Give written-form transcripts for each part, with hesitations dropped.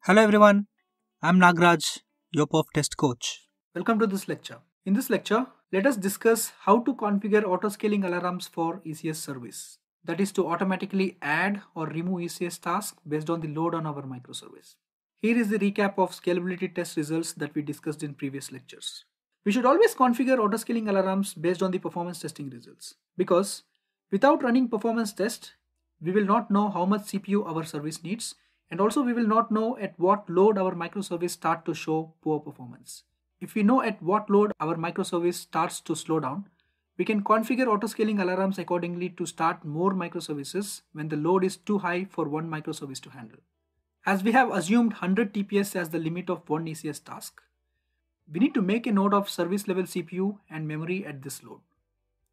Hello everyone, I'm Nagraj, your Perf Test Coach. Welcome to this lecture. In this lecture, let us discuss how to configure auto-scaling alarms for ECS service. That is to automatically add or remove ECS tasks based on the load on our microservice. Here is the recap of scalability test results that we discussed in previous lectures. We should always configure auto-scaling alarms based on the performance testing results because without running performance test, we will not know how much CPU our service needs, and also we will not know at what load our microservice start to show poor performance. If we know at what load our microservice starts to slow down, we can configure auto-scaling alarms accordingly to start more microservices when the load is too high for one microservice to handle. As we have assumed 100 TPS as the limit of one ECS task, we need to make a note of service level CPU and memory at this load.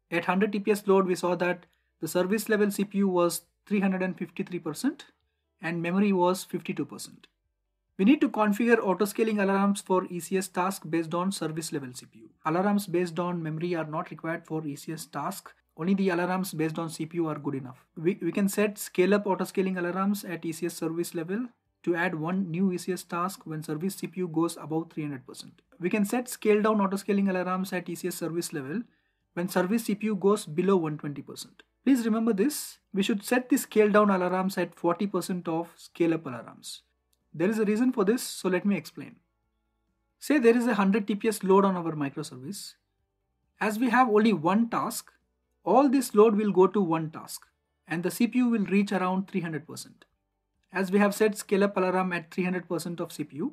At 100 TPS load, we saw that the service level CPU was 353% and memory was 52%. We need to configure auto-scaling alarms for ECS tasks based on service level CPU. Alarms based on memory are not required for ECS tasks. Only the alarms based on CPU are good enough. We can set scale-up auto-scaling alarms at ECS service level to add one new ECS task when service CPU goes above 300%. We can set scale-down auto-scaling alarms at ECS service level when service CPU goes below 120%. Please remember this, we should set the scale down alarms at 40% of scale up alarms. There is a reason for this, so let me explain. Say there is a 100 TPS load on our microservice. As we have only one task, all this load will go to one task and the CPU will reach around 300%. As we have set scale up alarm at 300% of CPU,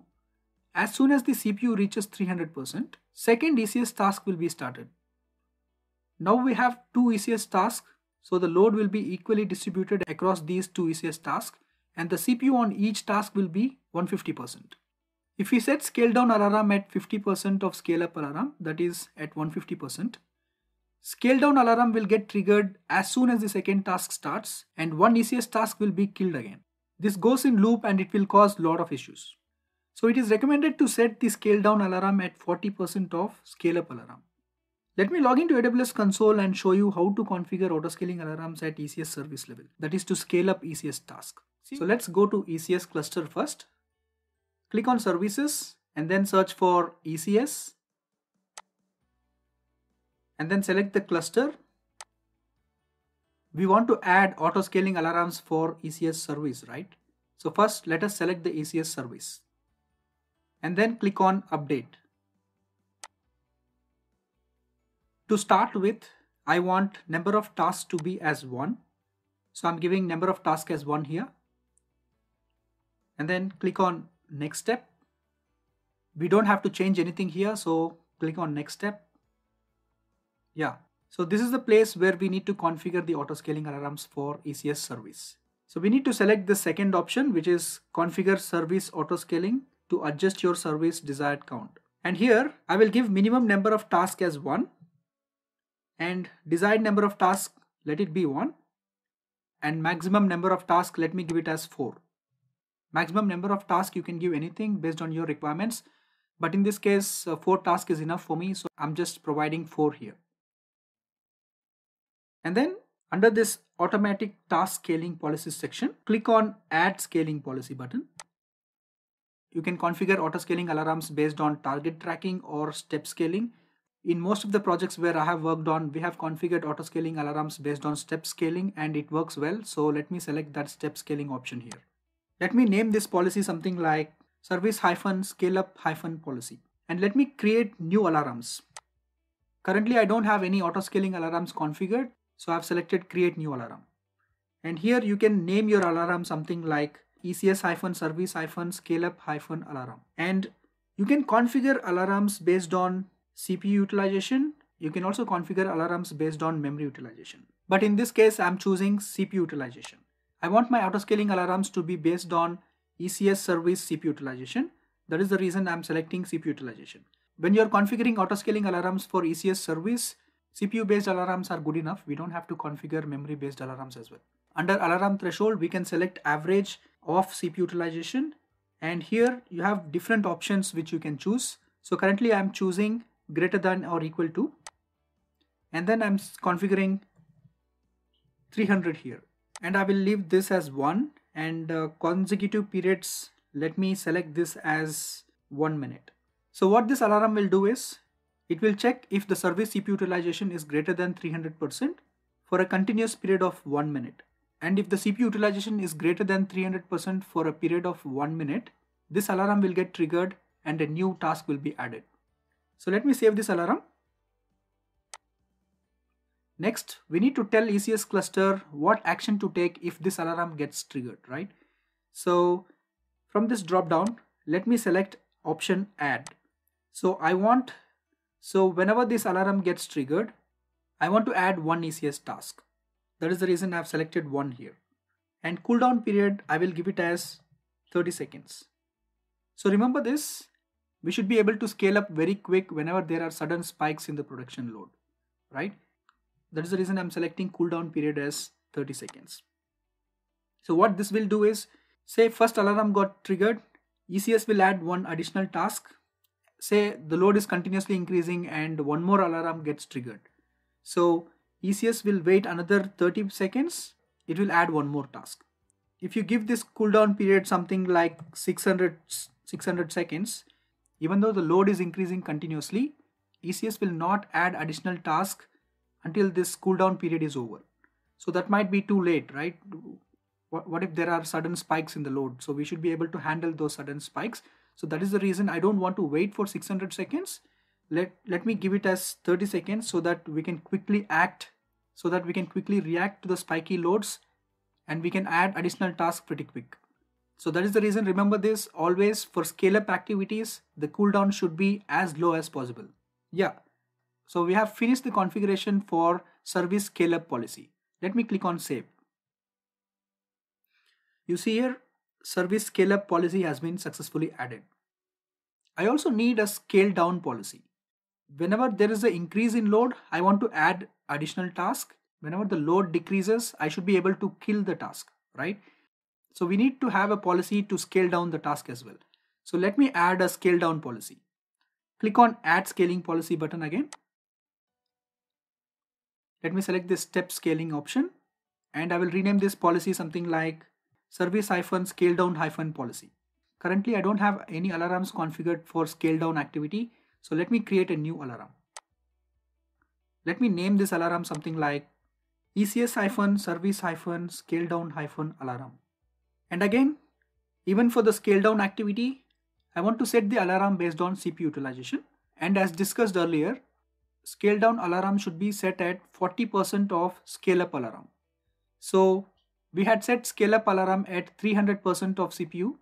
as soon as the CPU reaches 300%, second ECS task will be started. Now we have two ECS tasks, so the load will be equally distributed across these two ECS tasks and the CPU on each task will be 150%. If we set scale down alarm at 50% of scale up alarm, that is at 150%, scale down alarm will get triggered as soon as the second task starts and one ECS task will be killed again. This goes in loop and it will cause a lot of issues. So it is recommended to set the scale down alarm at 40% of scale up alarm. Let me log into AWS console and show you how to configure auto-scaling alarms at ECS service level, that is to scale up ECS task. So let's go to ECS cluster first. Click on services and then search for ECS and then select the cluster. We want to add auto-scaling alarms for ECS service, right? So first let us select the ECS service and then click on update. To start with, I want number of tasks to be as 1. So I'm giving number of tasks as 1 here. And then click on next step. We don't have to change anything here, so click on next step. Yeah, so this is the place where we need to configure the auto-scaling alarms for ECS service. So we need to select the second option, which is configure service auto-scaling to adjust your service desired count. And here I will give minimum number of tasks as 1. And desired number of tasks, let it be 1. And maximum number of tasks, let me give it as 4. Maximum number of tasks, you can give anything based on your requirements. But in this case, 4 tasks is enough for me. So I'm just providing 4 here. And then under this automatic task scaling policies section, click on add scaling policy button. You can configure auto scaling alarms based on target tracking or step scaling. In most of the projects where I have worked on, we have configured auto scaling alarms based on step scaling and it works well. So let me select that step scaling option here. Let me name this policy something like service-scale-up-policy and let me create new alarms. Currently I don't have any auto scaling alarms configured, so I've selected create new alarm. And here you can name your alarm something like ECS-service-scale-up-alarm. And you can configure alarms based on CPU utilization. You can also configure alarms based on memory utilization. But in this case, I'm choosing CPU utilization. I want my auto-scaling alarms to be based on ECS service CPU utilization. That is the reason I'm selecting CPU utilization. When you're configuring auto-scaling alarms for ECS service, CPU-based alarms are good enough. We don't have to configure memory-based alarms as well. Under alarm threshold, we can select average of CPU utilization. And here you have different options which you can choose. So currently I'm choosing greater than or equal to, and then I'm configuring 300 here, and I will leave this as 1 and consecutive periods let me select this as 1 minute. So what this alarm will do is, it will check if the service CPU utilization is greater than 300% for a continuous period of 1 minute. And if the CPU utilization is greater than 300% for a period of 1 minute, this alarm will get triggered and a new task will be added. So let me save this alarm. Next, we need to tell ECS cluster what action to take if this alarm gets triggered, right? So from this drop down, let me select option add. So whenever this alarm gets triggered, I want to add one ECS task. That is the reason I've selected one here. And cooldown period, I will give it as 30 seconds. So remember this, we should be able to scale up very quick whenever there are sudden spikes in the production load, right? That is the reason I'm selecting cooldown period as 30 seconds. So what this will do is, say first alarm got triggered, ECS will add one additional task. Say the load is continuously increasing and one more alarm gets triggered. So ECS will wait another 30 seconds, it will add one more task. If you give this cooldown period something like 600 seconds, even though the load is increasing continuously, ECS will not add additional task until this cooldown period is over. So that might be too late, right? What if there are sudden spikes in the load? So we should be able to handle those sudden spikes. So that is the reason I don't want to wait for 600 seconds. Let me give it as 30 seconds so that we can quickly act, so that we can quickly react to the spiky loads and we can add additional tasks pretty quick. So that is the reason, remember this, always for scale up activities, the cooldown should be as low as possible. Yeah. So we have finished the configuration for service scale up policy. Let me click on save. You see here, service scale up policy has been successfully added. I also need a scale down policy. Whenever there is an increase in load, I want to add additional task. Whenever the load decreases, I should be able to kill the task, right? So we need to have a policy to scale down the task as well. So let me add a scale down policy. Click on add scaling policy button again. Let me select this step scaling option and I will rename this policy something like service-scale down policy. Currently, I don't have any alarms configured for scale down activity. So let me create a new alarm. Let me name this alarm something like ECS-service-scale down alarm. And again, even for the scale down activity, I want to set the alarm based on CPU utilization. And as discussed earlier, scale down alarm should be set at 40% of scale up alarm. So we had set scale up alarm at 300% of CPU.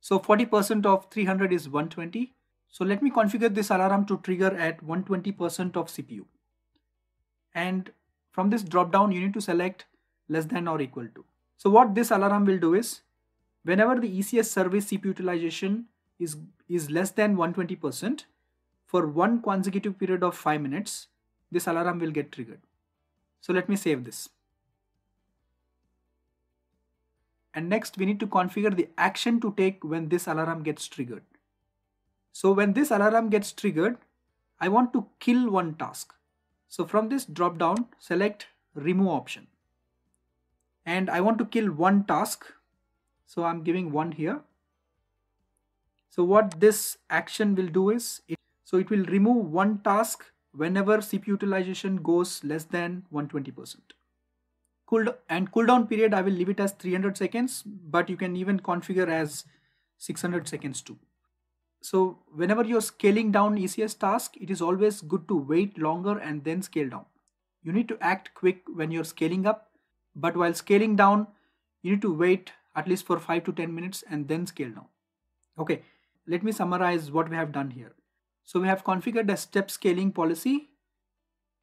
So 40% of 300 is 120. So let me configure this alarm to trigger at 120% of CPU. And from this drop down, you need to select less than or equal to. So what this alarm will do is, whenever the ECS service CPU utilization is less than 120%, for one consecutive period of 5 minutes, this alarm will get triggered. So let me save this. And next we need to configure the action to take when this alarm gets triggered. So when this alarm gets triggered, I want to kill one task. So from this drop down, select remove option. And I want to kill one task. So I'm giving one here. So what this action will do is, it will remove one task whenever CPU utilization goes less than 120%. Cooldown period, I will leave it as 300 seconds, but you can even configure as 600 seconds too. So whenever you're scaling down ECS task, it is always good to wait longer and then scale down. You need to act quick when you're scaling up, but while scaling down, you need to wait at least for 5 to 10 minutes and then scale down. Okay, let me summarize what we have done here. So we have configured a step scaling policy.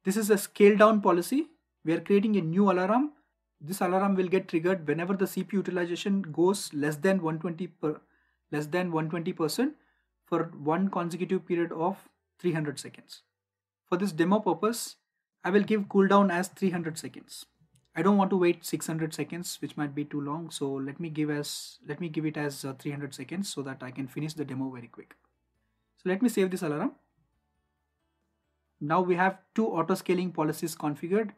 This is a scale down policy. We are creating a new alarm. This alarm will get triggered whenever the CPU utilization goes less than 120% for one consecutive period of 300 seconds. For this demo purpose, I will give cooldown as 300 seconds. I don't want to wait 600 seconds, which might be too long. So let me give it as 300 seconds so that I can finish the demo very quick. So let me save this alarm. Now we have two auto scaling policies configured.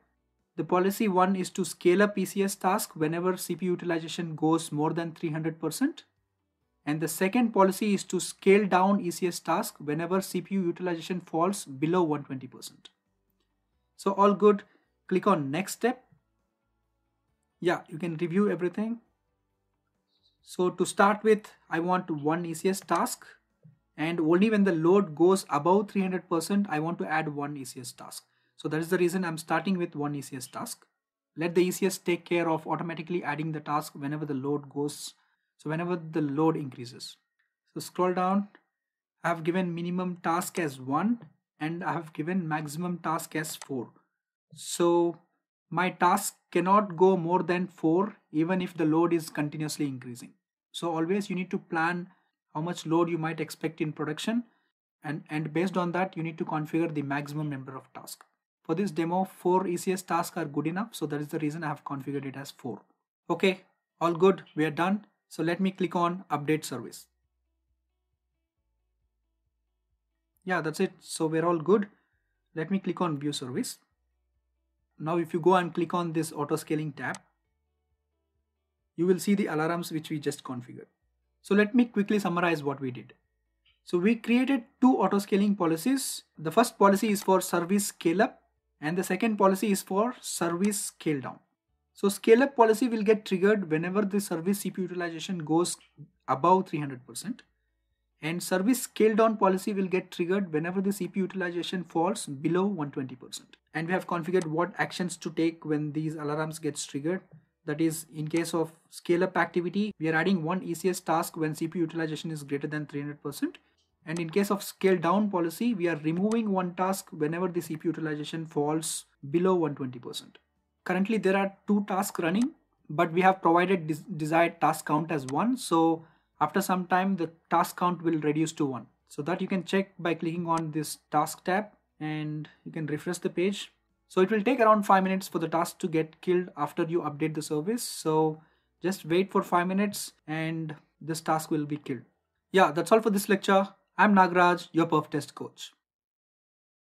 The policy 1 is to scale up ECS task whenever CPU utilization goes more than 300%. And the second policy is to scale down ECS task whenever CPU utilization falls below 120%. So all good. Click on next step. Yeah, you can review everything. So to start with, I want one ECS task, and only when the load goes above 300%, I want to add one ECS task. So that is the reason I'm starting with one ECS task. Let the ECS take care of automatically adding the task whenever the load goes, so whenever the load increases. So scroll down. I have given minimum task as 1 and I have given maximum task as 4. So my task cannot go more than 4 even if the load is continuously increasing. So always you need to plan how much load you might expect in production, and based on that you need to configure the maximum number of tasks. For this demo, 4 ECS tasks are good enough, so that is the reason I have configured it as 4. Okay, all good, we are done. So let me click on update service. Yeah, that's it. So we're all good. Let me click on view service. Now if you go and click on this auto scaling tab, you will see the alarms which we just configured. So let me quickly summarize what we did. So we created 2 auto scaling policies. The first policy is for service scale up and the second policy is for service scale down. So scale up policy will get triggered whenever the service CPU utilization goes above 300%. And service scale down policy will get triggered whenever the CPU utilization falls below 120%. And we have configured what actions to take when these alarms gets triggered. That is, in case of scale up activity, we are adding one ECS task when CPU utilization is greater than 300%. And in case of scale down policy, we are removing one task whenever the CPU utilization falls below 120%. Currently there are 2 tasks running, but we have provided desired task count as 1. So after some time the task count will reduce to 1. So that you can check by clicking on this task tab and you can refresh the page. So it will take around 5 minutes for the task to get killed after you update the service. So just wait for 5 minutes and this task will be killed. Yeah, that's all for this lecture. I'm Nagraj, your perf test coach.